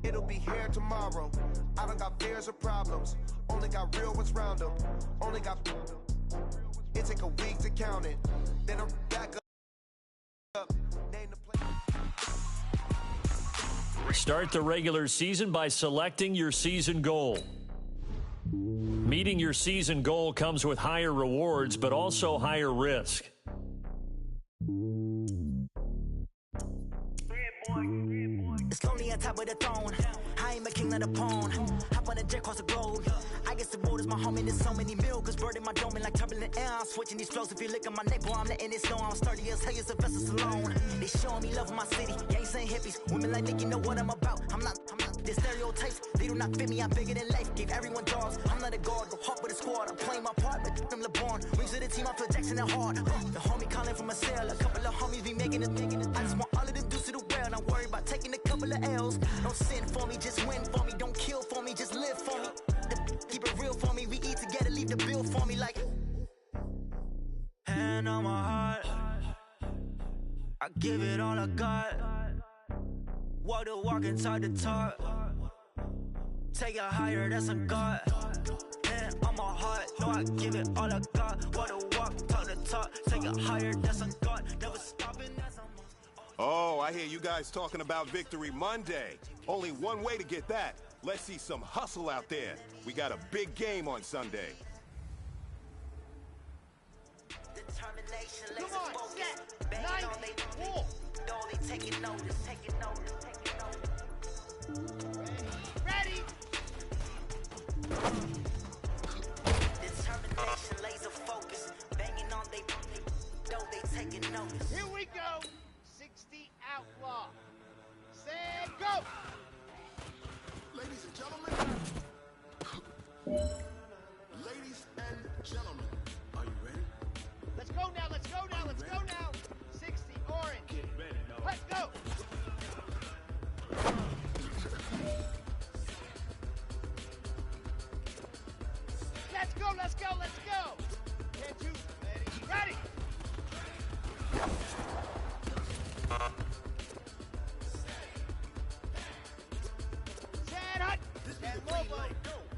It'll be here tomorrow. I don't got fears or problems. Only got real ones round them. Only got. It take a week to count it. Then I'm back up. Name the play. Start the regular season by selecting your season goal. Meeting your season goal comes with higher rewards, but also higher risk. It's lonely on top of the throne. I ain't a king of the pawn. Hop on a jet across the globe. I guess the road is my home and there's so many milkers burning my dome and like turbulent air. I'm switching these flows. If you look at my neck, boy, I'm letting it slow. I'm sturdy as hell as Sylvester Stallone. They showing me love in my city. Gang saying hippies. Women like Nick, you know what I'm about. I'm not the stereotypes. They do not fit me. I'm bigger than life. Gave everyone jaws. I'm not a guard. Go hard with a squad. I'm playing my part, but I'm LeBron. Wings of the team. I feel Jackson and hard. The homie calling from a cell. A couple of homies be making it. I just want all of them dudes to the well. Not worry about taking a couple of L's. Don't sin for me, just win for me. Don't kill for me, just live for me. Keep it real for me. We eat together, leave the bill for me like. Hand on my heart, I give it all I got. Walk the walk inside the talk. Take it higher, that's a God. Hand on my heart, no, I give it all I got. Walk the walk, talk the talk. Take it higher, that's a God. Never stopping, that's a. Oh, I hear you guys talking about Victory Monday. Only one way to get that. Let's see some hustle out there. We got a big game on Sunday. Determination, Come laser on, focus. set, Bang nice, on they walk. no, they taking notice, taking notice, taking notice. Ready? Determination, laser focus. Banging on they no, they taking notice. Here we go. 60 outlaw. Set, go. Ladies and gentlemen, are you ready? Let's go now, let's go now, let's go now. 60 orange. Get ready, dog. Let's go. Let's go, let's go, let's go. 10-2, ready. Set, hut. Set, mobile.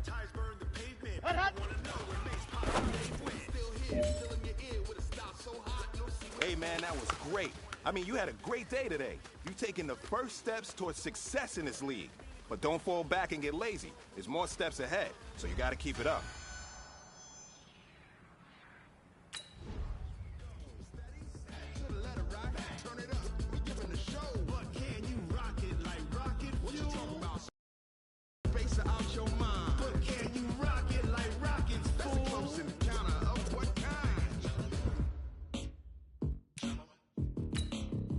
Tires burn the pavement. Hut, hut. Wanna know when Mace pop the pavement. Still here, still in your ear with a stop so hot, you'll see. Hey, man, that was great. I mean, you had a great day today. You taking the first steps towards success in this league. But don't fall back and get lazy. There's more steps ahead, so you got to keep it up. To the letter rock, turn it up. We giving the show. But can you rock it like rocket fuel? What you talking about? Space out your mind. But can you rock it like rockets, fool? That's a close encounter of what kind?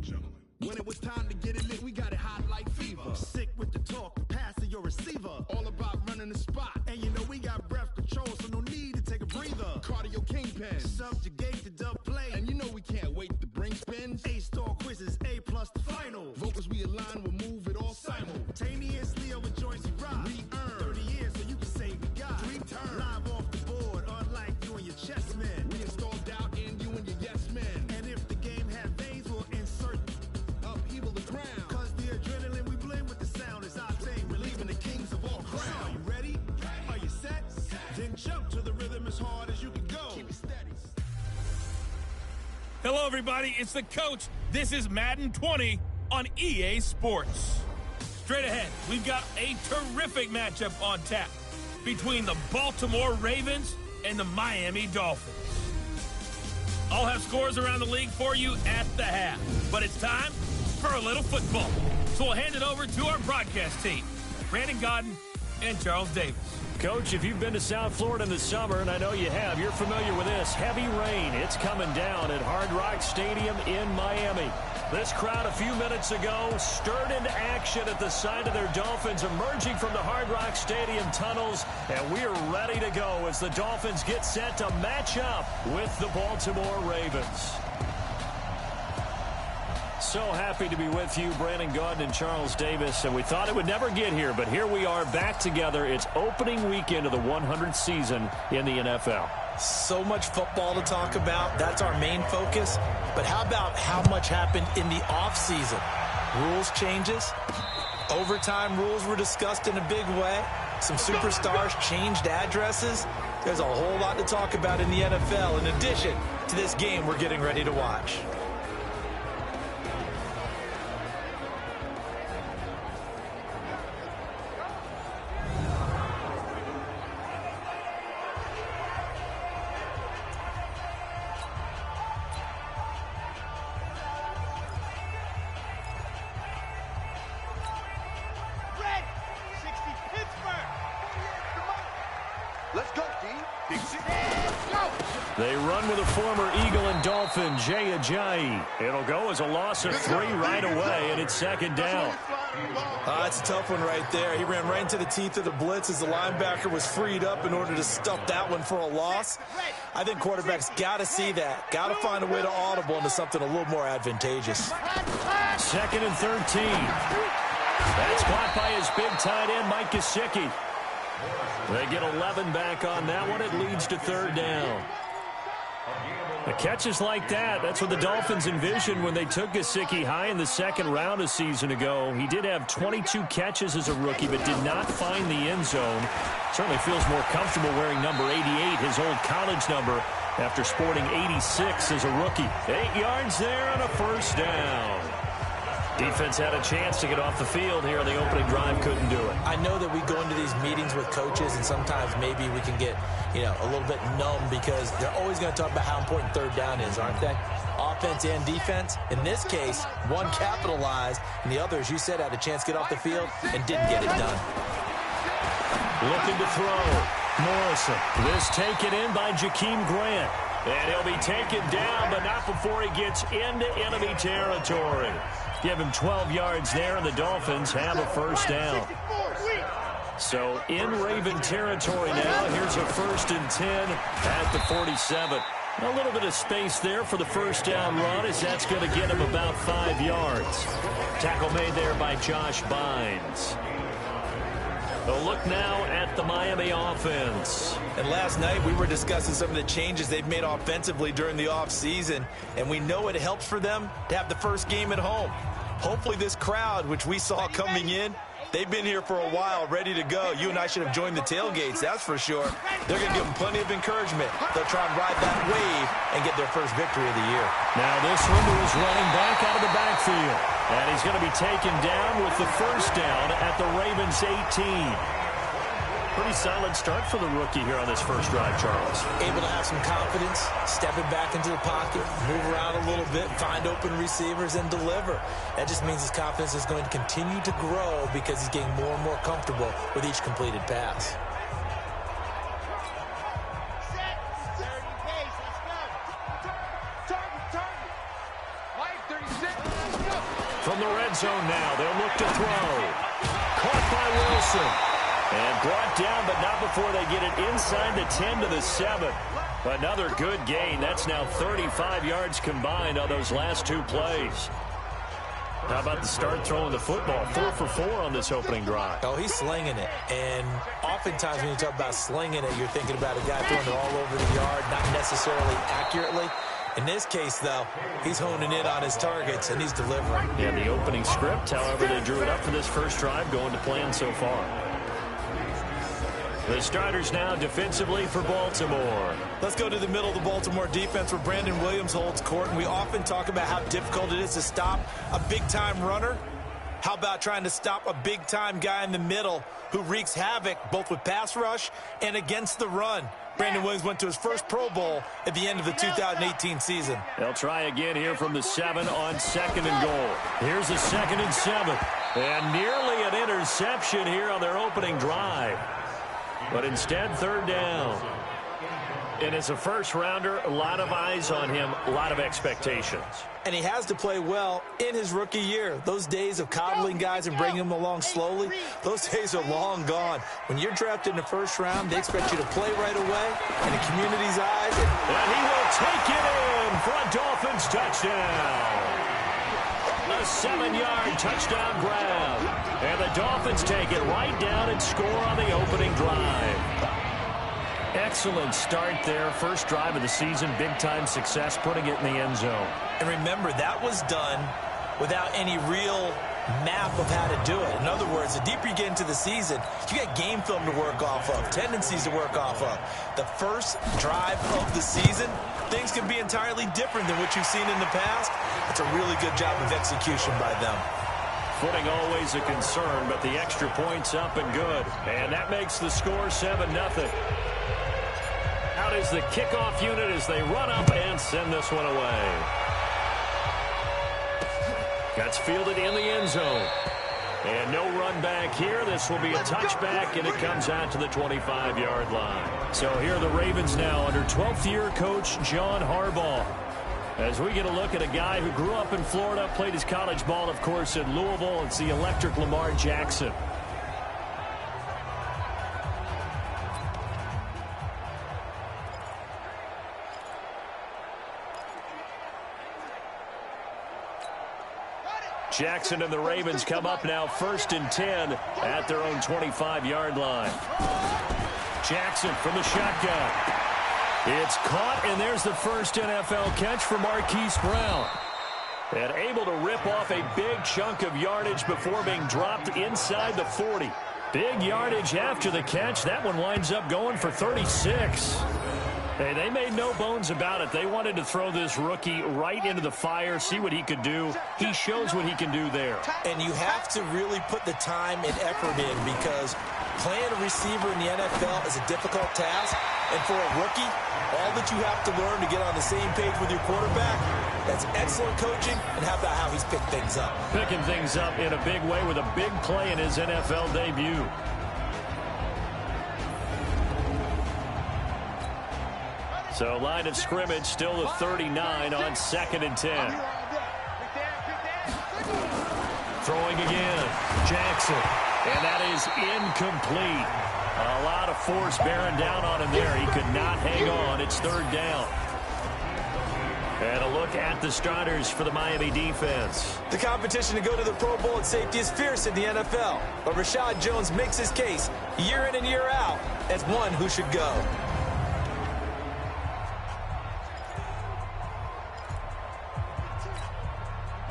Gentlemen. When it was time to get it lit, we got it hot like fever. Sick with the talk, pass to your receiver. All about running the spot. And you know we got breath control, so no need to take a breather. Cardio kingpin, subjugate the dub play. And you know we can't wait to bring spins. A-star quizzes, A+ the final. Vocals we align, we'll move it all simultaneously over joints we rock. We earn 30 years, so you can say we got 3 turns. Live off the board, unlike you and your chess men. We install doubt in you and your yes men. And if the game had veins, we'll insert upheaval the ground. Cause the adrenaline we blend with the sound is our thing. Relieving the kings of all crowns. So are you ready? Are you set? Then jump to the rhythm as hard as you can go. Keep it steady. Hello, everybody. It's the coach. This is Madden 20 on EA Sports. Straight ahead, we've got a terrific matchup on tap between the Baltimore Ravens and the Miami Dolphins. I'll have scores around the league for you at the half, but it's time for a little football. So we'll hand it over to our broadcast team, Brandon Gaudin and Charles Davis. Coach, if you've been to South Florida in the summer, and I know you have, you're familiar with this. Heavy rain. It's coming down at Hard Rock Stadium in Miami. This crowd a few minutes ago stirred into action at the side of their Dolphins emerging from the Hard Rock Stadium tunnels, and we're ready to go as the Dolphins get set to match up with the Baltimore Ravens. So happy to be with you, Brandon Gaudin and Charles Davis, and we thought it would never get here, but here we are back together. It's opening weekend of the 100th season in the NFL. So much football to talk about. That's our main focus. But how about how much happened in the offseason? Rules changes, Overtime rules were discussed in a big way. Some superstars changed addresses. There's a whole lot to talk about in the NFL in addition to this game we're getting ready to watch. They run with a former Eagle and Dolphin, Jay Ajayi. It'll go as a loss of 3 right away, and it's second down. That's a tough one right there. He ran right into the teeth of the blitz as the linebacker was freed up in order to stuff that one for a loss. I think quarterbacks got to see that. Got to find a way to audible into something a little more advantageous. 2nd and 13. That's caught by his big tight end, Mike Gesicki. They get 11 back on that one. It leads to 3rd down. The catches like that, that's what the Dolphins envisioned when they took Gesicki high in the 2nd round a season ago. He did have 22 catches as a rookie, but did not find the end zone. Certainly feels more comfortable wearing number 88, his old college number, after sporting 86 as a rookie. 8 yards there on a 1st down. Defense had a chance to get off the field here on the opening drive, couldn't do it. I know that we go into these meetings with coaches, and sometimes maybe we can get, a little bit numb because they're always going to talk about how important 3rd down is, aren't they? Offense and defense. In this case, one capitalized, and the other, as you said, had a chance to get off the field and didn't get it done. Looking to throw. Morrison. This taken in by Jakeem Grant. And he'll be taken down, but not before he gets into enemy territory. Give him 12 yards there, and the Dolphins have a 1st down. So in Raven territory now, here's a 1st and 10 at the 47. A little bit of space there for the 1st down run, as that's going to get him about 5 yards. Tackle made there by Josh Bynes. A look now at the Miami offense. And last night we were discussing some of the changes they've made offensively during the offseason, and we know it helps for them to have the first game at home. Hopefully this crowd, which we saw coming in, they've been here for a while, ready to go. You and I should have joined the tailgates, that's for sure. They're going to give them plenty of encouragement. They'll try and ride that wave and get their first victory of the year. Now this one is running back out of the backfield. And he's going to be taken down with the 1st down at the Ravens 18. Pretty solid start for the rookie here on this first drive, Charles. Able to have some confidence, stepping back into the pocket, move around a little bit, find open receivers, and deliver. That just means his confidence is going to continue to grow because he's getting more and more comfortable with each completed pass. From the red zone now, they'll look to throw. Caught by Wilson. And brought down, but not before they get it inside the 10 to the 7. Another good gain. That's now 35 yards combined on those last 2 plays. How about the start throwing the football? 4 for 4 on this opening drive. Oh, he's slinging it. And oftentimes when you talk about slinging it, you're thinking about a guy throwing it all over the yard, not necessarily accurately. In this case, though, he's honing in on his targets, and he's delivering. Yeah, the opening script, however, they drew it up for this first drive, going to plan so far. The starters now defensively for Baltimore. Let's go to the middle of the Baltimore defense where Brandon Williams holds court. And we often talk about how difficult it is to stop a big-time runner. How about trying to stop a big-time guy in the middle who wreaks havoc both with pass rush and against the run? Brandon Williams went to his first Pro Bowl at the end of the 2018 season. They'll try again here from the 7 on 2nd and goal. Here's a 2nd and 7. And nearly an interception here on their opening drive. But instead, 3rd down. And as a first-rounder, a lot of eyes on him, a lot of expectations. And he has to play well in his rookie year. Those days of coddling guys and bringing them along slowly, those days are long gone. When you're drafted in the first round, they expect you to play right away in the community's eyes. And he will take it in for a Dolphins touchdown. A 7-yard touchdown grab. And the Dolphins take it right down and score on the opening drive. Excellent start there. First drive of the season. Big-time success, putting it in the end zone. And remember, that was done without any real map of how to do it. In other words, the deeper you get into the season, you got game film to work off of, tendencies to work off of. The first drive of the season, things can be entirely different than what you've seen in the past. It's a really good job of execution by them. Footing always a concern, but the extra point's up and good. And that makes the score 7-0. Out is the kickoff unit as they run up and send this one away. That's fielded in the end zone. And no run back here. This will be a touchback, and it comes out to the 25-yard line. So here are the Ravens now under 12th-year coach John Harbaugh. As we get a look at a guy who grew up in Florida, played his college ball, of course, in Louisville. It's the electric Lamar Jackson. Jackson and the Ravens come up now 1st and 10 at their own 25-yard line. Jackson from the shotgun. It's caught, and there's the first NFL catch for Marquise Brown. And able to rip off a big chunk of yardage before being dropped inside the 40. Big yardage after the catch. That one winds up going for 36. Hey, they made no bones about it. They wanted to throw this rookie right into the fire, see what he could do. He shows what he can do there. And you have to really put the time and effort in, because playing a receiver in the NFL is a difficult task. And for a rookie, all that you have to learn to get on the same page with your quarterback, that's excellent coaching. And how about how he's picked things up? Picking things up in a big way with a big play in his NFL debut. So line of scrimmage still the 39 on 2nd and 10. Throwing again. Jackson. And that is incomplete. A lot of force bearing down on him there. He could not hang on. It's 3rd down. And a look at the starters for the Miami defense. The competition to go to the Pro Bowl at safety is fierce in the NFL. But Rashad Jones makes his case year in and year out as one who should go.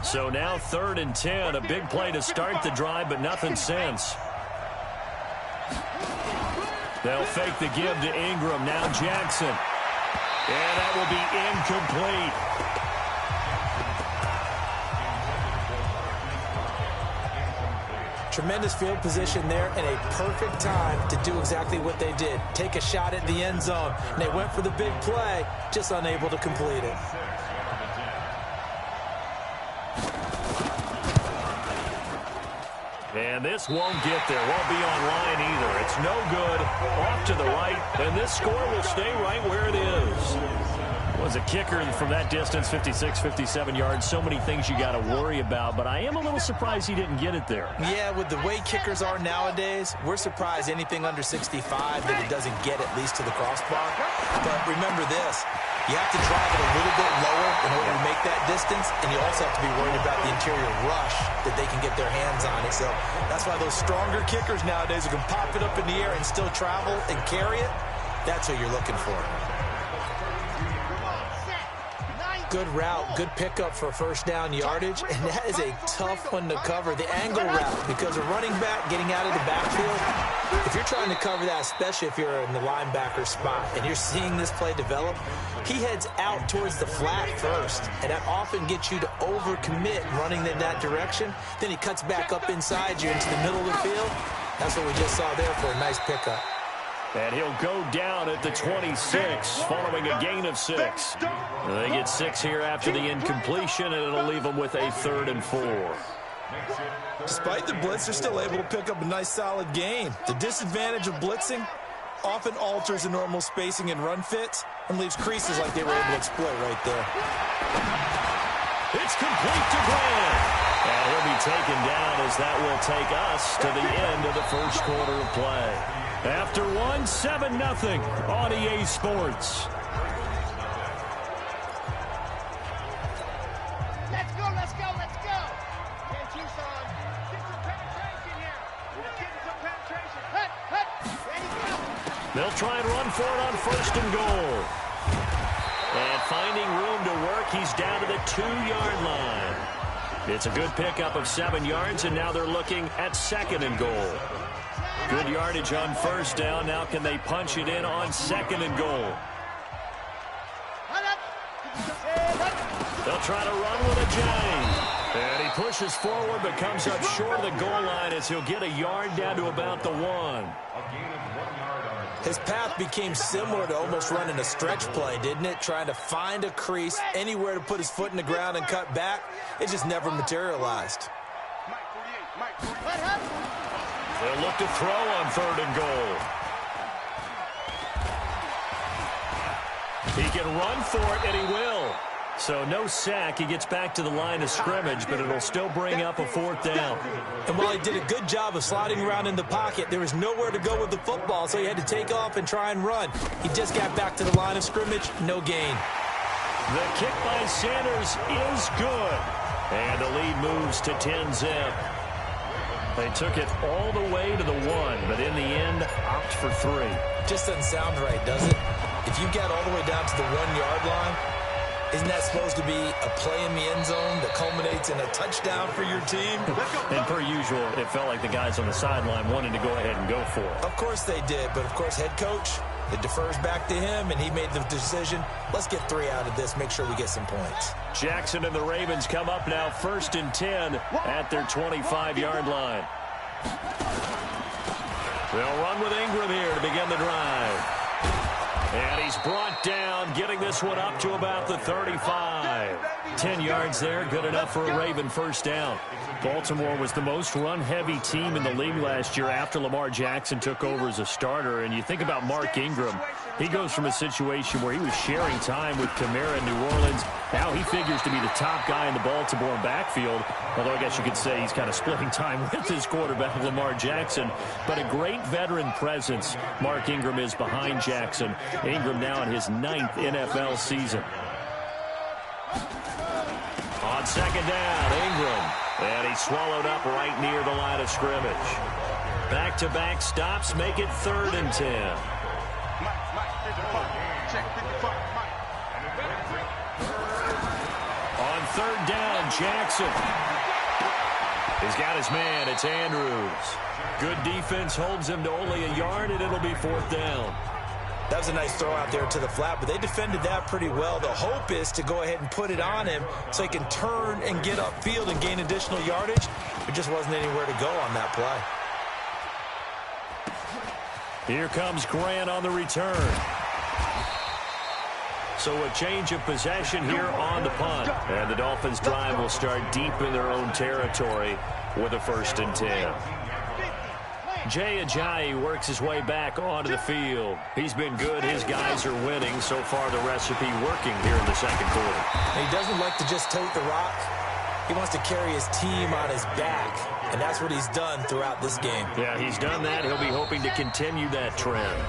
So now 3rd and 10, a big play to start the drive, but nothing since. They'll fake the give to Ingram. Now Jackson. And that will be incomplete. Tremendous field position there and a perfect time to do exactly what they did. Take a shot at the end zone. And they went for the big play, just unable to complete it. And this won't get there. Won't be online either. It's no good. Off to the right. And this score will stay right where it is. Was a kicker from that distance, 56, 57 yards. So many things you got to worry about. But I am a little surprised he didn't get it there. Yeah, with the way kickers are nowadays, we're surprised anything under 65 that it doesn't get at least to the crossbar. But remember this. You have to drive it a little bit lower in order to make that distance, and you also have to be worried about the interior rush that they can get their hands on it. So that's why those stronger kickers nowadays who can pop it up in the air and still travel and carry it, that's what you're looking for. Good route, good pickup for first down yardage, and that is a tough one to cover, the angle route, because a running back getting out of the backfield, if you're trying to cover that, especially if you're in the linebacker spot and you're seeing this play develop, he heads out towards the flat first, and that often gets you to overcommit running in that direction. Then he cuts back up inside you into the middle of the field. That's what we just saw there for a nice pickup. And he'll go down at the 26, following a gain of 6. They get 6 here after the incompletion, and it'll leave them with a 3rd and 4. Despite the blitz, they're still able to pick up a nice, solid gain. The disadvantage of blitzing often alters the normal spacing and run fits and leaves creases like they were able to exploit right there. It's complete to Grant. And he'll be taken down as that will take us to the end of the first quarter of play. After 7-0 on EA Sports. Let's go, let's go, let's go. Can't you, son? Get some penetration here. We're getting some penetration. Hut, hut. Ready, go. They'll try and run for it on 1st and goal. And finding room to work, he's down to the 2-yard line. It's a good pickup of 7 yards, and now they're looking at 2nd and goal. Good yardage on 1st down. Now can they punch it in on 2nd and goal? They'll try to run with a Jang. And he pushes forward but comes up short of the goal line as he'll get a yard down to about the 1. His path became similar to almost running a stretch play, didn't it? Trying to find a crease, anywhere to put his foot in the ground and cut back. It just never materialized. They'll look to throw on 3rd and goal. He can run for it, and he will. So no sack. He gets back to the line of scrimmage, but it'll still bring up a 4th down. And while he did a good job of sliding around in the pocket, there was nowhere to go with the football, so he had to take off and try and run. He just got back to the line of scrimmage, no gain. The kick by Sanders is good. And the lead moves to 10-zip. They took it all the way to the 1, but in the end, opt for 3. Just doesn't sound right, does it? If you get all the way down to the 1-yard line, isn't that supposed to be a play in the end zone that culminates in a touchdown for your team? And per usual, it felt like the guys on the sideline wanted to go ahead and go for it. Of course they did, but of course head coach, it defers back to him, and he made the decision, let's get 3 out of this, make sure we get some points. Jackson and the Ravens come up now 1st and 10 at their 25-yard line. They'll run with Ingram here to begin the drive. And he's brought down, getting this one up to about the 35. 10 yards there, good enough for a Raven 1st down. Baltimore was the most run-heavy team in the league last year after Lamar Jackson took over as a starter. And you think about Mark Ingram, he goes from a situation where he was sharing time with Kamara in New Orleans. Now he figures to be the top guy in the Baltimore backfield, although I guess you could say he's kind of splitting time with his quarterback, Lamar Jackson. But a great veteran presence Mark Ingram is behind Jackson. Ingram now in his 9th NFL season. On 2nd down, Ingram. And he's swallowed up right near the line of scrimmage. Back-to-back stops make it 3rd and 10. On 3rd down, Jackson. He's got his man. It's Andrews. Good defense holds him to only a yard, and it'll be 4th down. That was a nice throw out there to the flat, but they defended that pretty well. The hope is to go ahead and put it on him so he can turn and get upfield and gain additional yardage. There just wasn't anywhere to go on that play. Here comes Grant on the return. So a change of possession here on the punt. And the Dolphins' drive will start deep in their own territory with a 1st and 10. Jay Ajayi works his way back onto the field. He's been good. His guys are winning. So far, the recipe working here in the 2nd quarter. And he doesn't like to just tote the rock. He wants to carry his team on his back, and that's what he's done throughout this game. Yeah, he's done that. He'll be hoping to continue that trend.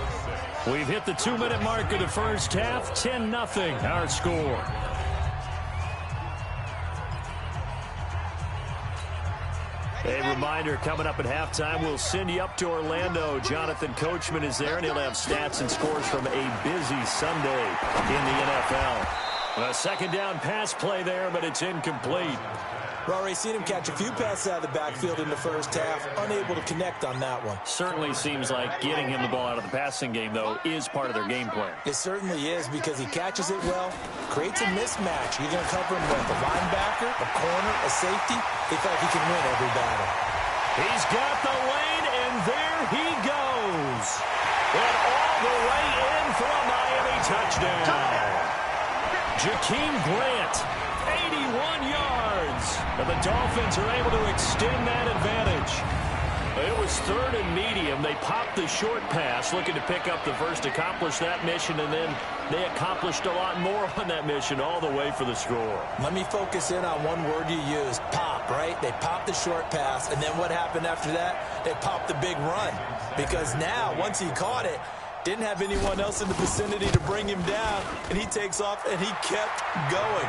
We've hit the 2-minute mark of the 1st half. 10-0 our score. A reminder, coming up at halftime, we'll send you up to Orlando. Jonathan Coachman is there, and he'll have stats and scores from a busy Sunday in the NFL. A 2nd down pass play there, but it's incomplete. We've already seen him catch a few passes out of the backfield in the 1st half, unable to connect on that one. Certainly seems like getting him the ball out of the passing game, though, is part of their game plan. It certainly is, because he catches it well, creates a mismatch. You're going to cover him with a linebacker, a corner, a safety. They feel like he can win every battle. He's got the lane, and there he goes. And all the way in for a Miami touchdown. Jakeem Grant, 81 yards. And the Dolphins are able to extend that advantage. It was 3rd and medium. They popped the short pass, looking to pick up the first, accomplish that mission, and then they accomplished a lot more on that mission all the way for the score. Let me focus in on one word you used, pop, right? They popped the short pass, and then what happened after that? They popped the big run. Because now, once he caught it, didn't have anyone else in the vicinity to bring him down, and he takes off, and he kept going.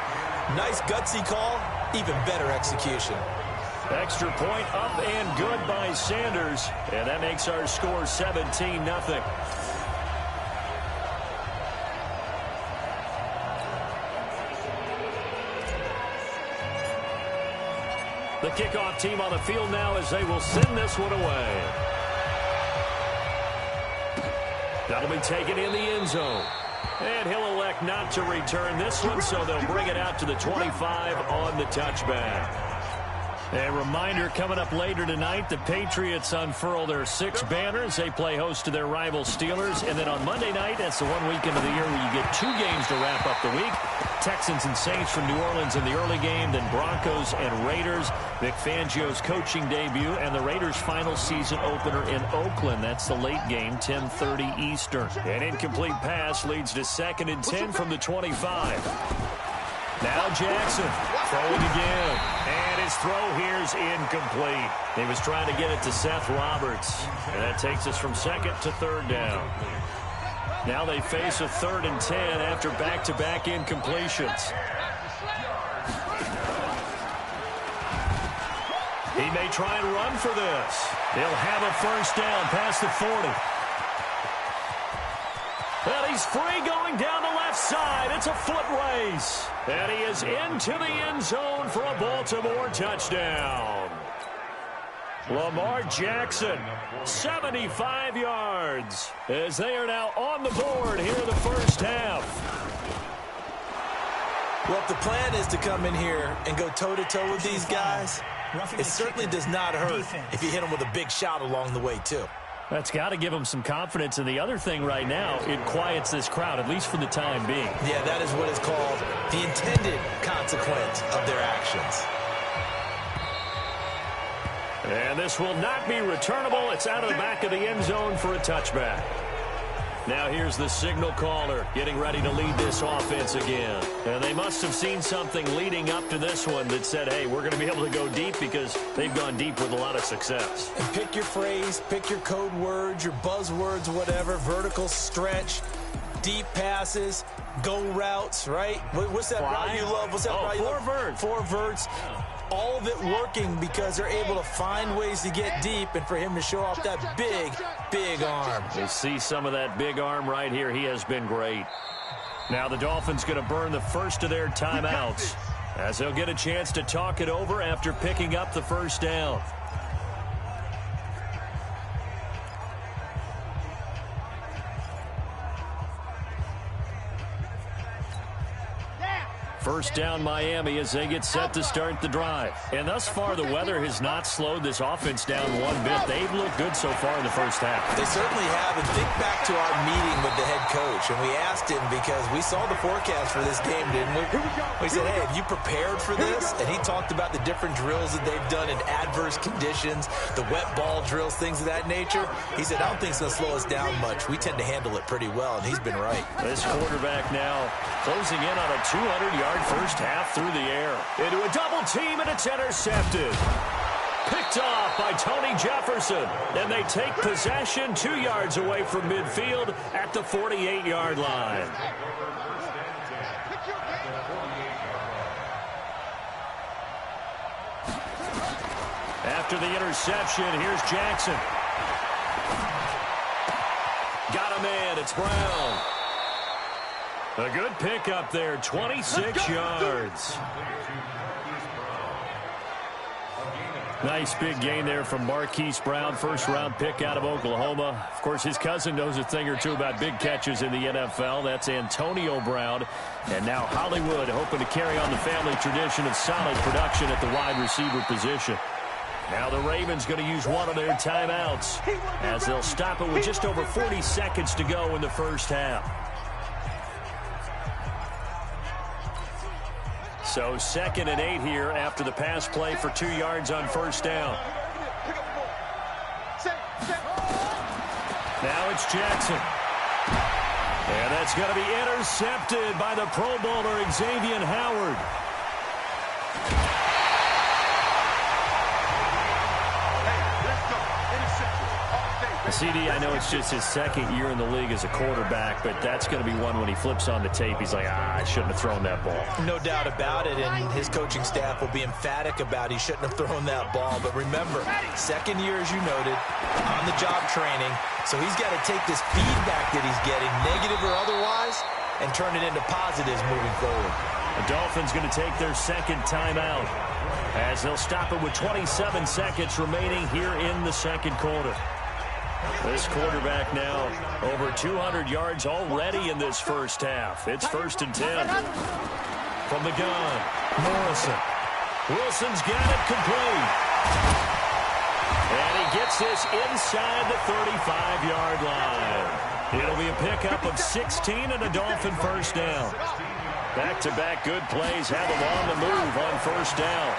Nice gutsy call, even better execution. Extra point up and good by Sanders, and that makes our score 17-0. The kickoff team on the field now as they will send this one away. That'll be taken in the end zone. And he'll elect not to return this one, so they'll bring it out to the 25 on the touchback. A reminder, coming up later tonight, the Patriots unfurl their 6 banners. They play host to their rival Steelers. And then on Monday night, that's the one weekend of the year where you get 2 games to wrap up the week. Texans and Saints from New Orleans in the early game, then Broncos and Raiders. Vic Fangio's coaching debut, and the Raiders' final season opener in Oakland. That's the late game, 10:30 Eastern. An incomplete pass leads to 2nd and 10 from the 25. Now Jackson throwing again. And his throw here is incomplete. He was trying to get it to Seth Roberts. And that takes us from 2nd to 3rd down. Now they face a 3rd and 10 after back-to-back incompletions. He may try and run for this. He'll have a first down past the 40. And he's free going down the left side. It's a foot race. And he is into the end zone for a Baltimore touchdown. Lamar Jackson, 75 yards, as they are now on the board here in the first half. Well, if the plan is to come in here and go toe-to-toe with these guys, it certainly does not hurt if you hit them with a big shot along the way, too. That's got to give them some confidence. And the other thing right now, it quiets this crowd, at least for the time being. Yeah, that is what is called the intended consequence of their actions. And this will not be returnable. It's out of the back of the end zone for a touchback. Now here's the signal caller getting ready to lead this offense again. And they must have seen something leading up to this one that said, hey, we're going to be able to go deep, because they've gone deep with a lot of success. And pick your phrase, pick your code words, your buzzwords, whatever, vertical stretch, deep passes, go routes, right? What's that route you love? What's that route you love? 4 verts. 4 verts. All of it working because they're able to find ways to get deep, and for him to show off that big, big arm. You see some of that big arm right here. He has been great. Now the Dolphins going to burn the first of their timeouts, as they'll get a chance to talk it over after picking up the first down. First down Miami as they get set to start the drive. And thus far, the weather has not slowed this offense down one bit. They've looked good so far in the first half. They certainly have. And think back to our meeting with the head coach. And we asked him, because we saw the forecast for this game, didn't we? We said, hey, have you prepared for this? And he talked about the different drills that they've done in adverse conditions, the wet ball drills, things of that nature. He said, I don't think it's going to slow us down much. We tend to handle it pretty well, and he's been right. This quarterback now closing in on a 200-yard first half through the air. Into a double team, and it's intercepted. Picked off by Tony Jefferson. And they take possession 2 yards away from midfield at the 48-yard line. After the interception, here's Jackson. Got a man, it's Brown. A good pickup there, 26 yards. Nice big gain there from Marquise Brown, first-round pick out of Oklahoma. Of course, his cousin knows a thing or two about big catches in the NFL. That's Antonio Brown. And now Hollywood hoping to carry on the family tradition of solid production at the wide receiver position. Now the Ravens going to use one of their timeouts, as they'll stop it with just over 40 seconds to go in the first half. So 2nd and 8 here after the pass play for 2 yards on first down. Now it's Jackson. And that's going to be intercepted by the Pro Bowler Xavier Howard. CD, I know it's just his 2nd year in the league as a quarterback, but that's going to be one when he flips on the tape. He's like, I shouldn't have thrown that ball. No doubt about it, and his coaching staff will be emphatic about he shouldn't have thrown that ball. But remember, 2nd year, as you noted, on-the-job training, so he's got to take this feedback that he's getting, negative or otherwise, and turn it into positives moving forward. The Dolphins going to take their second timeout as they'll stop it with 27 seconds remaining here in the second quarter. This quarterback now over 200 yards already in this first half. It's 1st and 10. From the gun, Morrison. Wilson's got it complete. And he gets this inside the 35-yard line. It'll be a pickup of 16 and a Dolphin first down. Back-to-back good plays have them on the move on first down.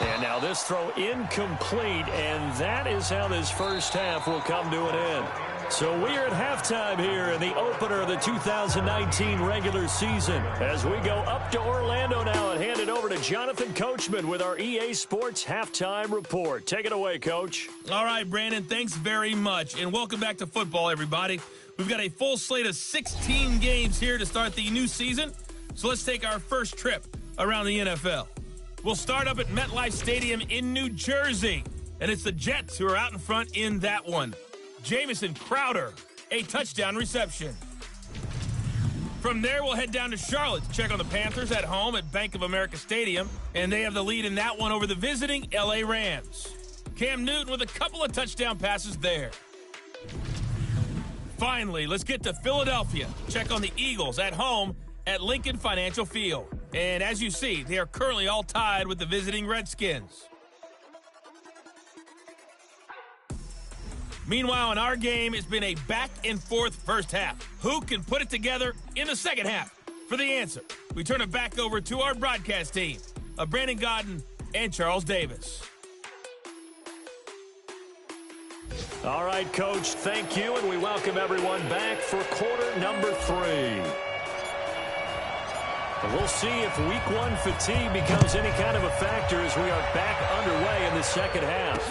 And now this throw incomplete, and that is how this first half will come to an end. So we are at halftime here in the opener of the 2019 regular season as we go up to Orlando now and hand it over to Jonathan Coachman with our EA Sports Halftime Report. Take it away, Coach. All right, Brandon, thanks very much, and welcome back to football, everybody. We've got a full slate of 16 games here to start the new season, so let's take our first trip around the NFL. We'll start up at MetLife Stadium in New Jersey, and it's the Jets who are out in front in that one. Jamison Crowder, a touchdown reception. From there, we'll head down to Charlotte to check on the Panthers at home at Bank of America Stadium, and they have the lead in that one over the visiting L.A. Rams. Cam Newton with a couple of touchdown passes there. Finally, let's get to Philadelphia. Check on the Eagles at home at Lincoln Financial Field. And as you see, they are currently all tied with the visiting Redskins. Meanwhile, in our game, it's been a back-and-forth first half. Who can put it together in the second half? For the answer, we turn it back over to our broadcast team of Brandon Gaudin and Charles Davis. All right, Coach, thank you, and we welcome everyone back for quarter number 3. And we'll see if week 1 fatigue becomes any kind of a factor as we are back underway in the second half.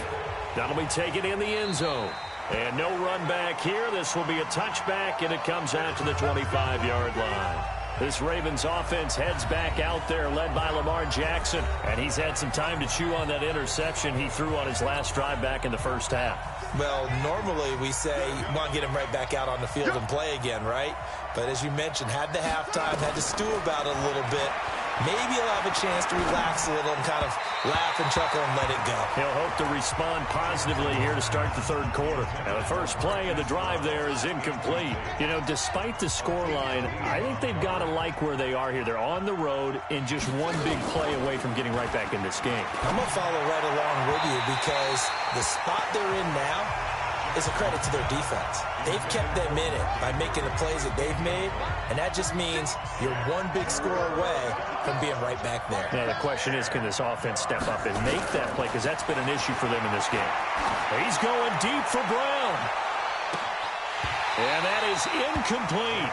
That'll be taken in the end zone. And no run back here. This will be a touchback, and it comes out to the 25-yard line. This Ravens offense heads back out there, led by Lamar Jackson. And he's had some time to chew on that interception he threw on his last drive back in the first half. Well, normally we say you want to get him right back out on the field and play again, right? But as you mentioned, had the halftime, had to stew about it a little bit. Maybe he'll have a chance to relax a little and kind of laugh and chuckle and let it go. He'll hope to respond positively here to start the third quarter. Now, the first play of the drive there is incomplete. You know, despite the scoreline, I think they've got to like where they are here. They're on the road and just one big play away from getting right back in this game. I'm going to follow right along with you because the spot they're in now is a credit to their defense. They've kept them in it by making the plays that they've made, and that just means you're one big score away from being right back there. Now, the question is, can this offense step up and make that play? Because that's been an issue for them in this game. He's going deep for Brown. And that is incomplete.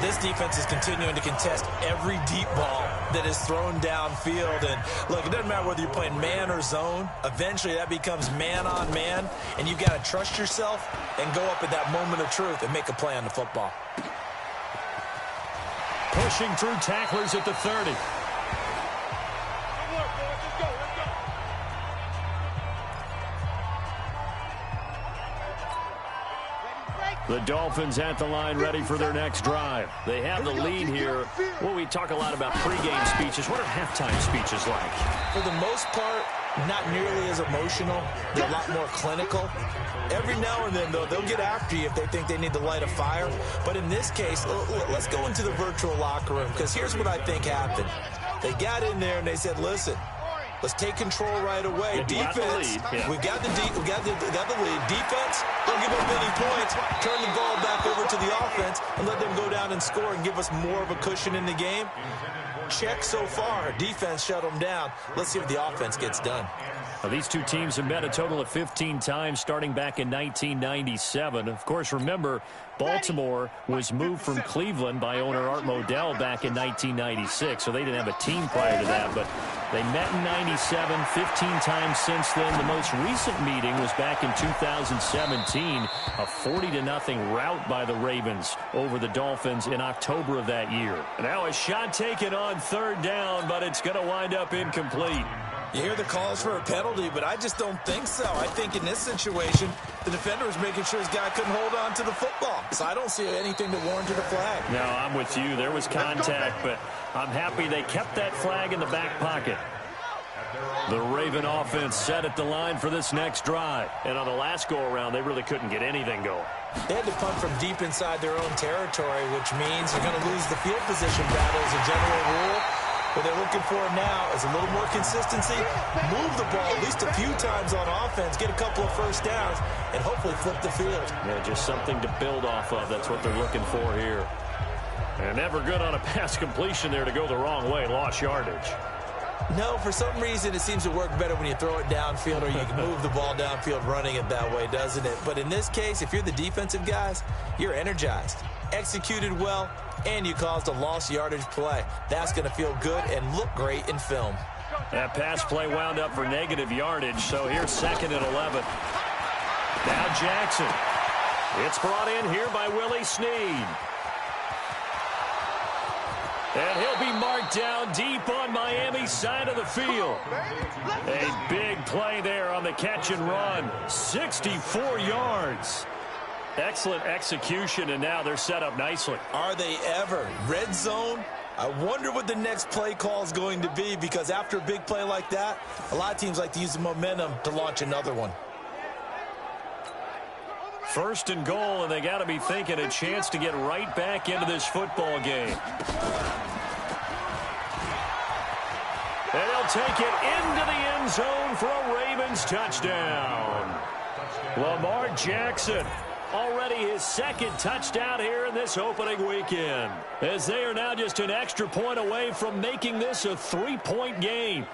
This defense is continuing to contest every deep ball that is thrown downfield. And look, it doesn't matter whether you're playing man or zone. Eventually that becomes man on man, and you've got to trust yourself and go up at that moment of truth and make a play on the football. Pushing through tacklers at the 30. The Dolphins at the line, ready for their next drive. They have the lead here. Well, we talk a lot about pregame speeches. What are halftime speeches like? For the most part, not nearly as emotional. They're a lot more clinical. Every now and then, though, they'll get after you if they think they need to light a fire. But in this case, let's go into the virtual locker room, because here's what I think happened. They got in there and they said, listen, let's take control right away. Defense, we got the lead. Defense, don't give up any points. Turn the ball back over to the offense and let them go down and score and give us more of a cushion in the game. Check so far. Defense shut them down. Let's see what the offense gets done. Well, these two teams have met a total of 15 times starting back in 1997. Of course, remember, Baltimore was moved from Cleveland by owner Art Modell back in 1996, so they didn't have a team prior to that. But they met in 97, 15 times since then. The most recent meeting was back in 2017, a 40-0 rout by the Ravens over the Dolphins in October of that year. Now a shot taken on third down, but it's going to wind up incomplete. You hear the calls for a penalty, but I just don't think so. I think in this situation, the defender was making sure his guy couldn't hold on to the football. So I don't see anything that warranted a flag. No, I'm with you. There was contact, but I'm happy they kept that flag in the back pocket. The Raven offense set at the line for this next drive. And on the last go-around, they really couldn't get anything going. They had to punt from deep inside their own territory, which means you're going to lose the field position battle as a general rule. What they're looking for now is a little more consistency, move the ball at least a few times on offense, get a couple of first downs, and hopefully flip the field. Yeah, just something to build off of. That's what they're looking for here. And never good on a pass completion there to go the wrong way. Lost yardage. No, for some reason it seems to work better when you throw it downfield or you can move the ball downfield running it that way, doesn't it? But in this case, if you're the defensive guys, you're energized, executed well, and you caused a lost yardage play. That's going to feel good and look great in film. That pass play wound up for negative yardage, so here's 2nd and 11. Now Jackson. It's brought in here by Willie Snead. And he'll be marked down deep on Miami's side of the field. A big play there on the catch and run. 64 yards. Excellent execution, and now they're set up nicely. Are they ever? Red zone? I wonder what the next play call is going to be, because after a big play like that, a lot of teams like to use the momentum to launch another one. 1st and goal, and they got to be thinking a chance to get right back into this football game. And they'll take it into the end zone for a Ravens touchdown. Lamar Jackson, already his 2nd touchdown here in this opening weekend, as they are now just an extra point away from making this a 3-point game.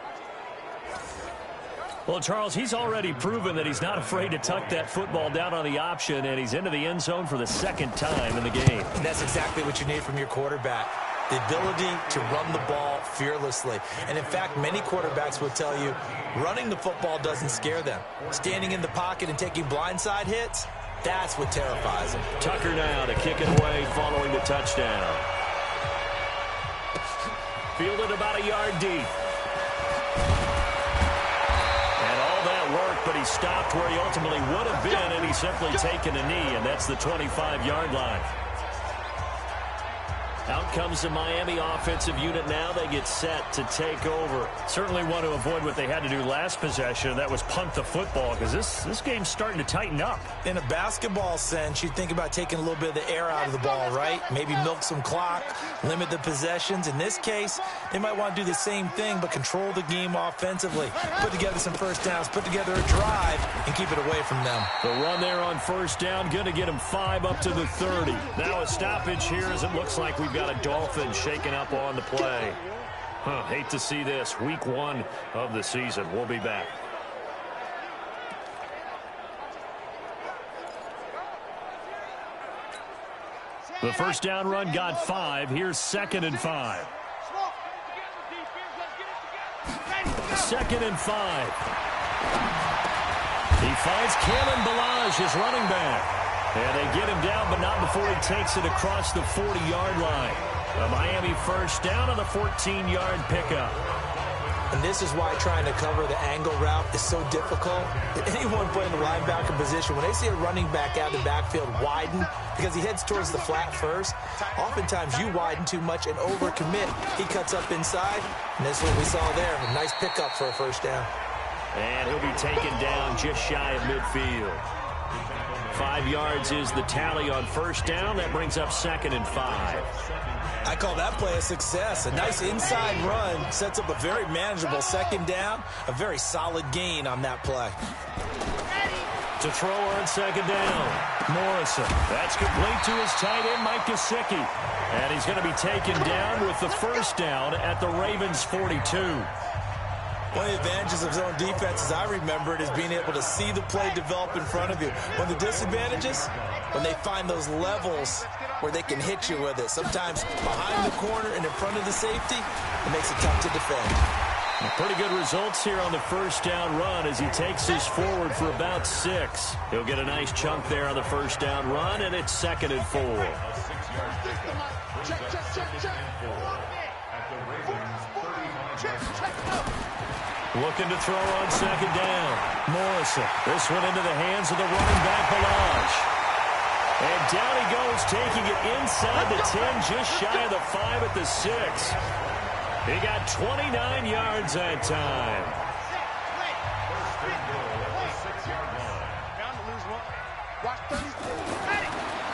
Well, Charles, he's already proven that he's not afraid to tuck that football down on the option, and he's into the end zone for the 2nd time in the game. And that's exactly what you need from your quarterback, the ability to run the ball fearlessly. And, in fact, many quarterbacks will tell you running the football doesn't scare them. Standing in the pocket and taking blindside hits, that's what terrifies them. Tucker now to kick it away following the touchdown. Fielded about a yard deep. But he stopped where he ultimately would have been, and he's simply taken a knee, and that's the 25-yard line. Out comes the Miami offensive unit now. They get set to take over. Certainly want to avoid what they had to do last possession. That was punt the football, because this game's starting to tighten up. In a basketball sense, you think about taking a little bit of the air out of the ball, right? Maybe milk some clock, limit the possessions. In this case, they might want to do the same thing, but control the game offensively. Put together some first downs, put together a drive, and keep it away from them. The run there on 1st down, going to get him 5 up to the 30. Now a stoppage here as it looks like we've got a Dolphin shaken up on the play. Hate to see this. Week 1 of the season. We'll be back. The 1st down run got 5. Here's 2nd and 5. 2nd and 5. He finds Kalen Ballage, his running back. And they get him down, but not before he takes it across the 40-yard line. A Miami 1st down on the 14-yard pickup. And this is why trying to cover the angle route is so difficult. Anyone playing the linebacker position, when they see a running back out of the backfield widen, because he heads towards the flat first, oftentimes you widen too much and overcommit. He cuts up inside, and this is what we saw there. A nice pickup for a 1st down. And he'll be taken down just shy of midfield. 5 yards is the tally on 1st down. That brings up 2nd and 5. I call that play a success. A nice inside run sets up a very manageable 2nd down. A very solid gain on that play. To throw on 2nd down. Morrison. That's complete to his tight end, Mike Gesicki. And he's going to be taken down with the 1st down at the Ravens' 42. One of the advantages of zone defense, as I remember it, is being able to see the play develop in front of you. One of the disadvantages, when they find those levels where they can hit you with it. Sometimes behind the corner and in front of the safety, it makes it tough to defend. Pretty good results here on the 1st down run as he takes this forward for about 6. He'll get a nice chunk there on the 1st down run, and it's 2nd and 4. Looking to throw on second down. Morrison. This one into the hands of the running back, Ballage. And down he goes, taking it inside the 10, just shy of the 5 at the 6. He got 29 yards that time.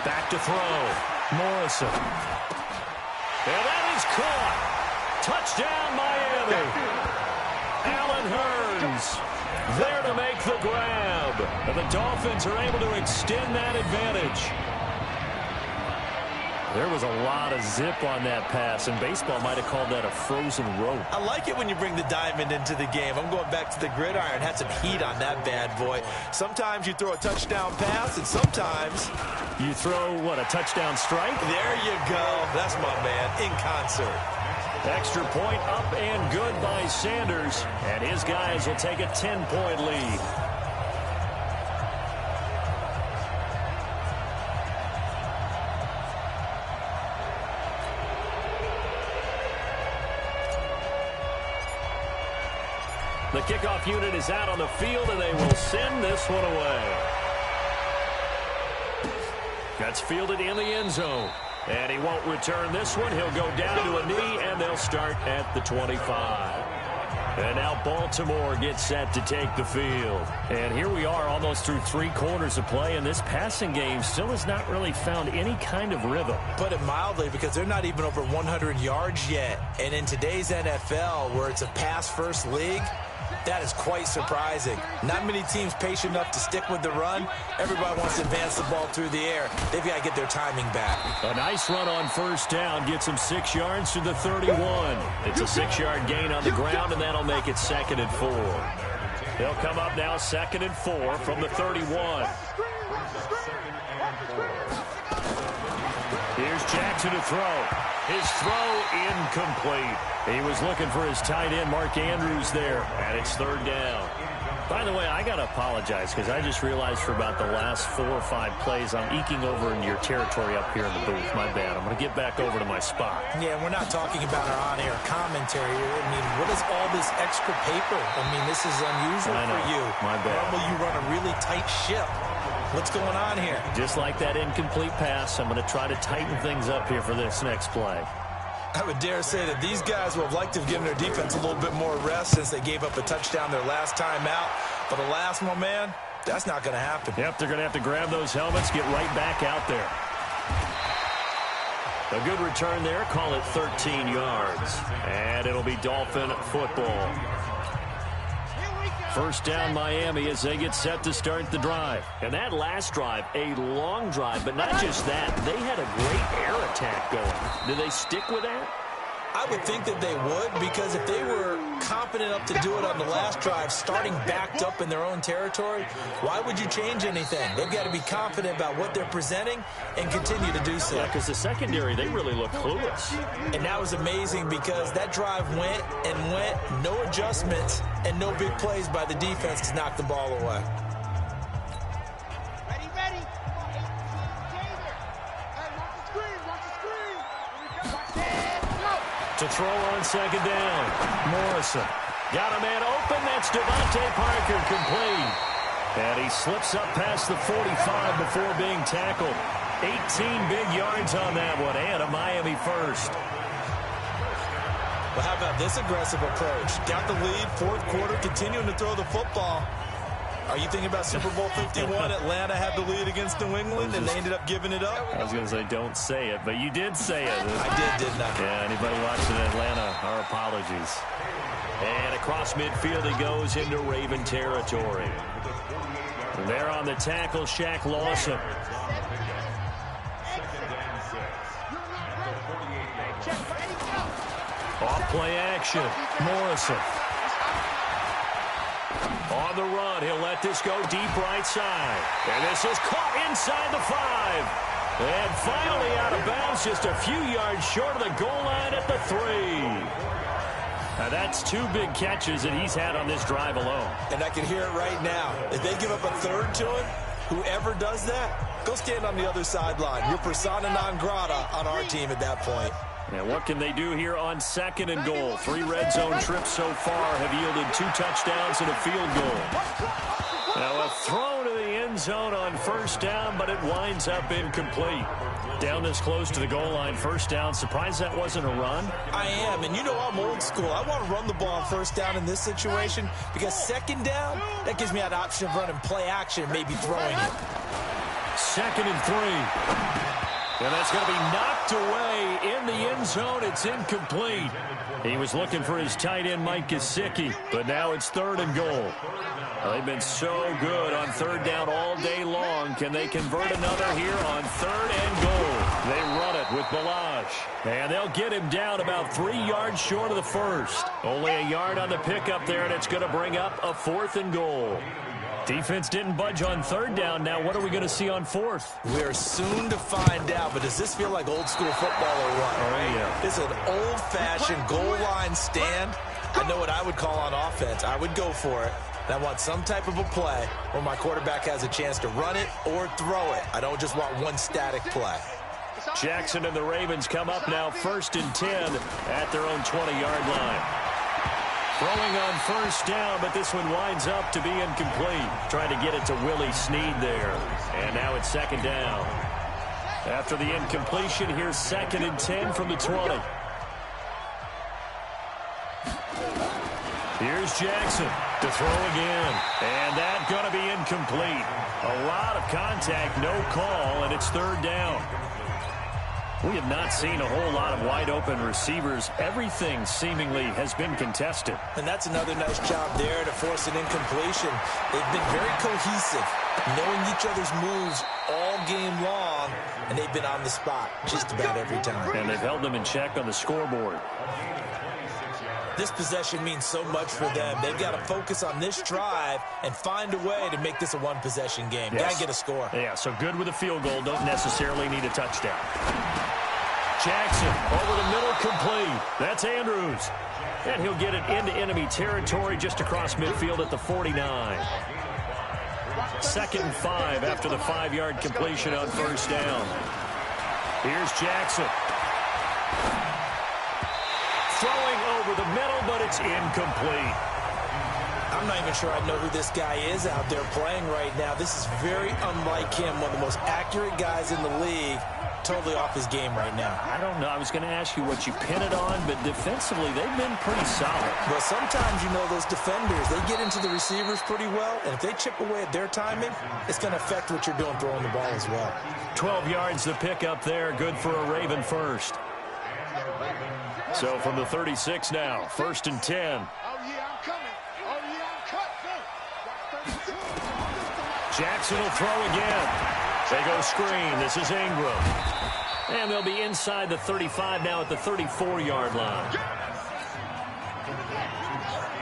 Back to throw. Morrison. And that is caught. Touchdown, Miami. Allen Hurns there to make the grab. And the Dolphins are able to extend that advantage. There was a lot of zip on that pass, and baseball might have called that a frozen rope. I like it when you bring the diamond into the game. I'm going back to the gridiron. Had some heat on that bad boy. Sometimes you throw a touchdown pass, and sometimes you throw, what, a touchdown strike? There you go. That's my man, in concert. Extra point up and good by Sanders, and his guys will take a 10-point lead. The kickoff unit is out on the field, and they will send this one away. That's fielded in the end zone. And he won't return this one. He'll go down to a knee, and they'll start at the 25. And now Baltimore gets set to take the field. And here we are almost through 3 quarters of play, and this passing game still has not really found any kind of rhythm. Put it mildly, because they're not even over 100 yards yet. And in today's NFL, where it's a pass-first league, that is quite surprising. Not many teams patient enough to stick with the run. Everybody wants to advance the ball through the air. They've got to get their timing back. A nice run on first down gets him 6 yards to the 31. It's a 6-yard gain on the ground, and that'll make it 2nd and 4. They'll come up now 2nd and 4 from the 31. Here's Jackson to throw. His throw incomplete. He was looking for his tight end, Mark Andrews, there, and it's 3rd down. By the way, I got to apologize because I just realized for about the last 4 or 5 plays, I'm eking over into your territory up here in the booth. My bad. I'm going to get back over to my spot. Yeah, we're not talking about our on-air commentary. I mean, what is all this extra paper? I mean, this is unusual for you. My bad. Normally you run a really tight ship. What's going on here? Just like that incomplete pass, I'm going to try to tighten things up here for this next play. I would dare say that these guys would have liked to have given their defense a little bit more rest since they gave up a touchdown their last time out. But alas, my man, that's not going to happen. Yep, they're going to have to grab those helmets, get right back out there. A good return there. Call it 13 yards. And it'll be Dolphin football. First down, Miami, as they get set to start the drive. And that last drive, a long drive, but not just that. They had a great air attack going. Do they stick with that? I would think that they would, because if they were confident enough to do it on the last drive, starting backed up in their own territory, why would you change anything? They've got to be confident about what they're presenting and continue to do so. Yeah, because the secondary, they really look clueless. And that was amazing because that drive went and went, no adjustments, and no big plays by the defense to knock the ball away. Ready. Watch the screen. To throw on second down. Morrison. Got a man open. That's Devontae Parker, complete. And he slips up past the 45 before being tackled. 18 big yards on that one, and a Miami first. Well, how about this aggressive approach? Got the lead, 4th quarter, continuing to throw the football. Are you thinking about Super Bowl 51? Atlanta had the lead against New England, and they ended up giving it up? I was going to say, don't say it, but you did say it. I didn't I? Yeah, anybody watching Atlanta, our apologies. And across midfield he goes into Raven territory. And there on the tackle, Shaq Lawson. Off play action, Morrison. On the run, he'll let this go deep right side. And this is caught inside the 5. And finally out of bounds, just a few yards short of the goal line at the 3. Now that's 2 big catches that he's had on this drive alone. And I can hear it right now. If they give up a 3rd to him, whoever does that, go stand on the other sideline. You're persona non grata on our team at that point. And what can they do here on 2nd and goal? 3 red zone trips so far have yielded 2 touchdowns and a field goal. Now a throw to the end zone on 1st down, but it winds up incomplete. Down this close to the goal line, 1st down. Surprised that wasn't a run? I am, and you know I'm old school. I want to run the ball on 1st down in this situation because 2nd down, that gives me that option of running play action and maybe throwing it. 2nd and 3. And that's going to be knocked away in the end zone. It's incomplete. He was looking for his tight end, Mike Gesicki, but now it's 3rd and goal. They've been so good on 3rd down all day long. Can they convert another here on 3rd and goal? They run it with Balazs. And they'll get him down about 3 yards short of the 1st. Only a yard on the pickup there, and it's going to bring up a 4th and goal. Defense didn't budge on 3rd down. Now what are we going to see on 4th? We're soon to find out, but does this feel like old school football or what? Oh, yeah. This is an old-fashioned goal line stand. I know what I would call on offense. I would go for it. And I want some type of a play where my quarterback has a chance to run it or throw it. I don't just want one static play. Jackson and the Ravens come up now 1st and 10 at their own 20-yard line. Throwing on 1st down, but this one winds up to be incomplete. Trying to get it to Willie Snead there. And now it's 2nd down. After the incompletion, here's 2nd and 10 from the 20. Here's Jackson to throw again. And that's going to be incomplete. A lot of contact, no call, and it's 3rd down. We have not seen a whole lot of wide-open receivers. Everything seemingly has been contested. And that's another nice job there to force an incompletion. They've been very cohesive, knowing each other's moves all game long, and they've been on the spot just about every time. And they've held them in check on the scoreboard. This possession means so much for them. They've got to focus on this drive and find a way to make this a one-possession game. Yes. Got to get a score. Yeah, so good with a field goal. Don't necessarily need a touchdown. Jackson over the middle, complete. That's Andrews. And he'll get it into enemy territory just across midfield at the 49. 2nd and 5 after the 5-yard completion on 1st down. Here's Jackson. Throwing over the middle, but it's incomplete. I'm not even sure I know who this guy is out there playing right now. This is very unlike him, one of the most accurate guys in the league. Totally off his game right now. I don't know. I was going to ask you what you pin it on, but defensively, they've been pretty solid. Well, sometimes, you know, those defenders, they get into the receivers pretty well, and if they chip away at their timing, it's going to affect what you're doing throwing the ball as well. 12 yards the pickup there. Good for a Raven first. So from the 36 now, 1st and 10. Oh, yeah, I'm coming. Oh, yeah, I'm cut. Jackson will throw again. They go screen. This is Ingram. And they'll be inside the 35 now at the 34-yard line.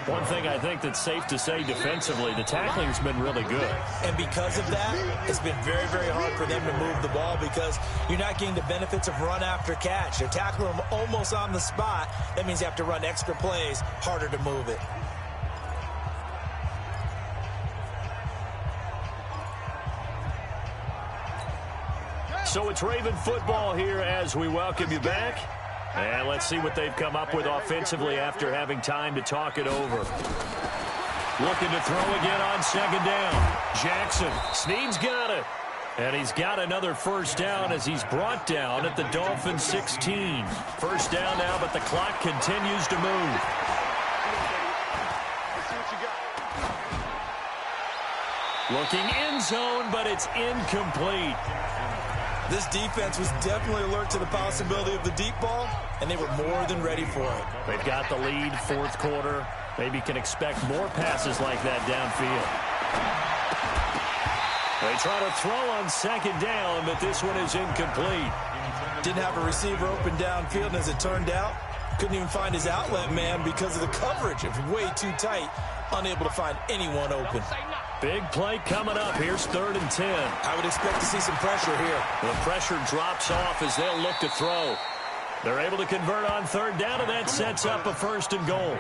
One thing I think that's safe to say defensively, the tackling's been really good. And because of that, it's been very, very hard for them to move the ball because you're not getting the benefits of run after catch. They're tackling them almost on the spot. That means you have to run extra plays, harder to move it. So it's Raven football here as we welcome you back. And let's see what they've come up with offensively after having time to talk it over. Looking to throw again on 2nd down. Jackson, Snead's got it. And he's got another 1st down as he's brought down at the Dolphins 16. 1st down now, but the clock continues to move. Looking end zone, but it's incomplete. This defense was definitely alert to the possibility of the deep ball, and they were more than ready for it. They've got the lead, 4th quarter. Maybe can expect more passes like that downfield. They try to throw on 2nd down, but this one is incomplete. Didn't have a receiver open downfield, and as it turned out, couldn't even find his outlet man because of the coverage. It was way too tight, unable to find anyone open. Big play coming up. Here's 3rd and 10. I would expect to see some pressure here. The pressure drops off as they'll look to throw. They're able to convert on 3rd down, and that sets up a 1st and goal.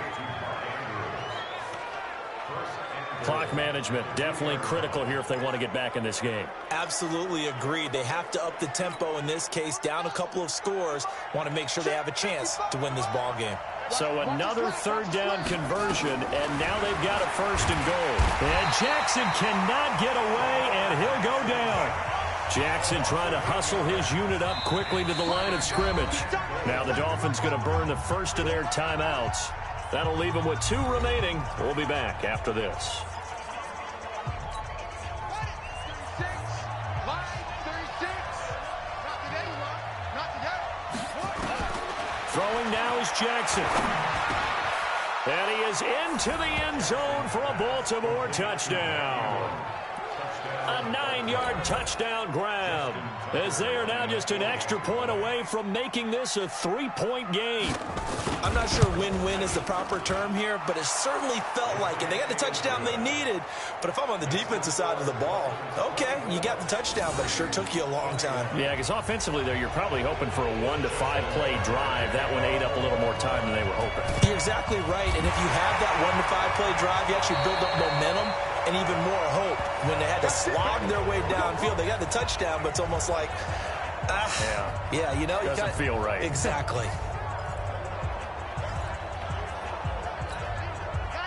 Clock management definitely critical here if they want to get back in this game. Absolutely agreed. They have to up the tempo in this case, down a couple of scores. Want to make sure they have a chance to win this ball game. So another third down conversion, and now they've got a first and goal. And Jackson cannot get away, and he'll go down. Jackson trying to hustle his unit up quickly to the line of scrimmage. Now the Dolphins going to burn the first of their timeouts. That'll leave them with 2 remaining. We'll be back after this. Throwing now is Jackson. And he is into the end zone for a Baltimore touchdown. A 9-yard touchdown grab, as they are now just an extra point away from making this a 3-point game. I'm not sure win-win is the proper term here, but it certainly felt like it. They got the touchdown they needed, but if I'm on the defensive side of the ball, okay, you got the touchdown, but it sure took you a long time. Yeah, because offensively there, you're probably hoping for a 1 to 5 play drive. That one ate up a little more time than they were hoping. You're exactly right, and if you have that 1 to 5 play drive, you actually build up momentum and even more hope. When they had to slog their way downfield, they got the touchdown, but it's almost like, yeah, you know, doesn't feel right. Exactly.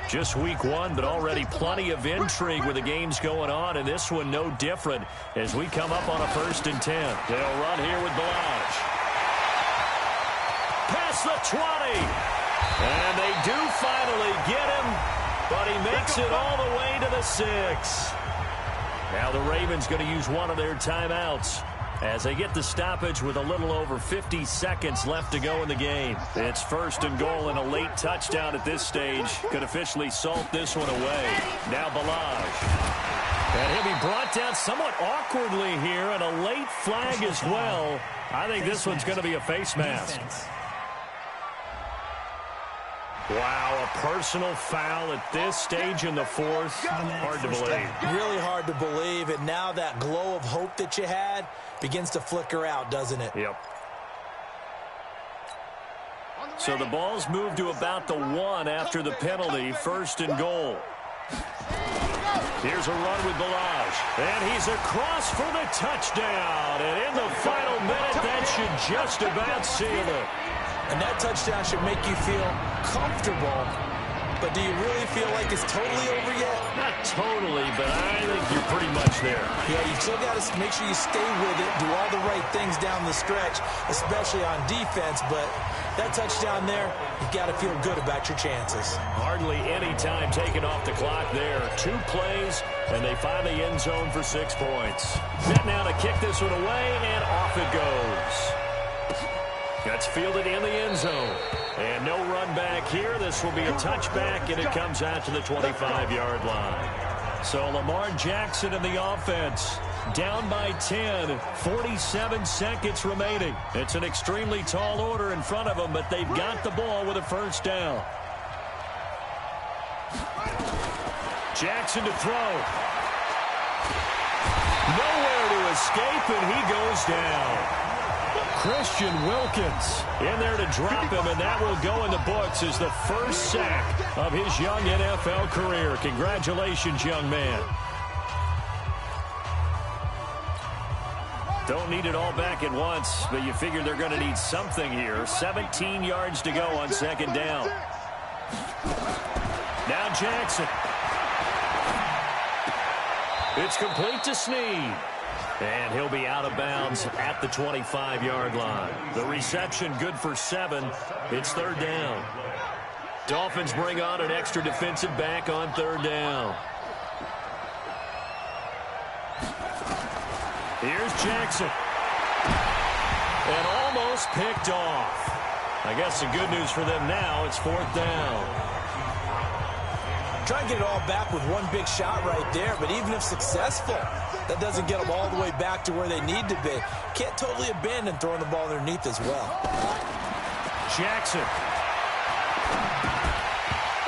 Just week 1, but already plenty of intrigue with the games going on, and this one no different as we come up on a 1st and 10. They'll run here with Balaj. Past the 20. And they do finally get him, but he makes it all the way to the 6. Now the Ravens going to use one of their timeouts as they get the stoppage with a little over 50 seconds left to go in the game. It's 1st and goal, and a late touchdown at this stage could officially salt this one away. Now Balaj. And he'll be brought down somewhat awkwardly here, and a late flag as well. I think this one's going to be a face mask. Wow, a personal foul at this stage in the 4th. Hard to believe. Really hard to believe, and now that glow of hope that you had begins to flicker out, doesn't it? Yep. So the ball's moved to about the 1 after the penalty. 1st and goal. Here's a run with Balaj. And he's across for the touchdown. And in the final minute, that should just about seal it. And that touchdown should make you feel comfortable. But do you really feel like it's totally over yet? Not totally, but I think you're pretty much there. Yeah, you still got to make sure you stay with it, do all the right things down the stretch, especially on defense. But that touchdown there, you've got to feel good about your chances. Hardly any time taken off the clock there. 2 plays, and they find the end zone for 6 points. Set now to kick this one away, and off it goes. That's fielded in the end zone. And no run back here. This will be a touchback, and it comes out to the 25-yard line. So Lamar Jackson in the offense, down by 10, 47 seconds remaining. It's an extremely tall order in front of them, but they've got the ball with a 1st down. Jackson to throw. Nowhere to escape, and he goes down. Christian Wilkins in there to drop him, and that will go in the books as the first sack of his young NFL career. Congratulations, young man. Don't need it all back at once, but you figure they're going to need something here. 17 yards to go on 2nd down. Now Jackson. It's complete to Snead. And he'll be out of bounds at the 25-yard line. The reception good for 7. It's 3rd down. Dolphins bring on an extra defensive back on 3rd down. Here's Jackson. And almost picked off. I guess the good news for them now, it's 4th down. Try and get it all back with one big shot right there, but even if successful, that doesn't get them all the way back to where they need to be. Can't totally abandon throwing the ball underneath as well. Jackson.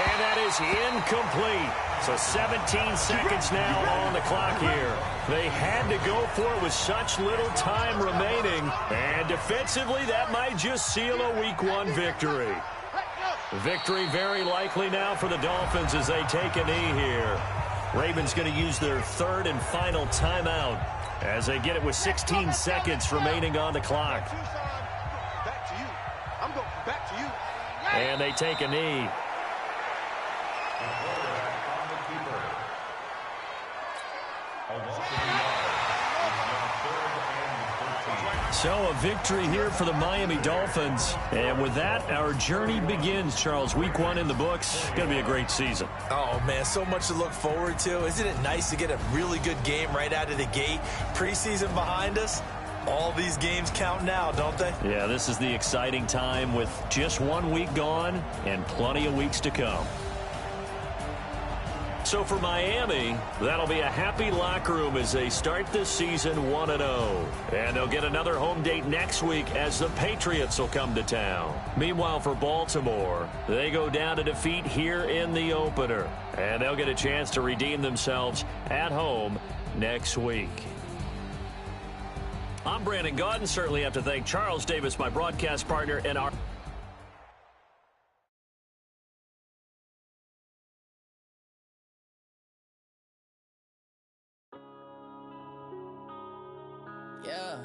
And that is incomplete. So 17 seconds now on the clock here. They had to go for it with such little time remaining. And defensively, that might just seal a Week 1 victory. Victory very likely now for the Dolphins as they take a knee here. Ravens going to use their third and final timeout as they get it with 16 seconds remaining on the clock. Back to you. I'm going back to you. And they take a knee. So a victory here for the Miami Dolphins. And with that, our journey begins, Charles. Week 1 in the books. Going to be a great season. Oh, man, so much to look forward to. Isn't it nice to get a really good game right out of the gate? Preseason behind us. All these games count now, don't they? Yeah, this is the exciting time with just 1 week gone and plenty of weeks to come. So for Miami, that'll be a happy locker room as they start this season 1-0. And they'll get another home date next week as the Patriots will come to town. Meanwhile, for Baltimore, they go down to defeat here in the opener. And they'll get a chance to redeem themselves at home next week. I'm Brandon Gaudin. Certainly have to thank Charles Davis, my broadcast partner, and our... Yeah.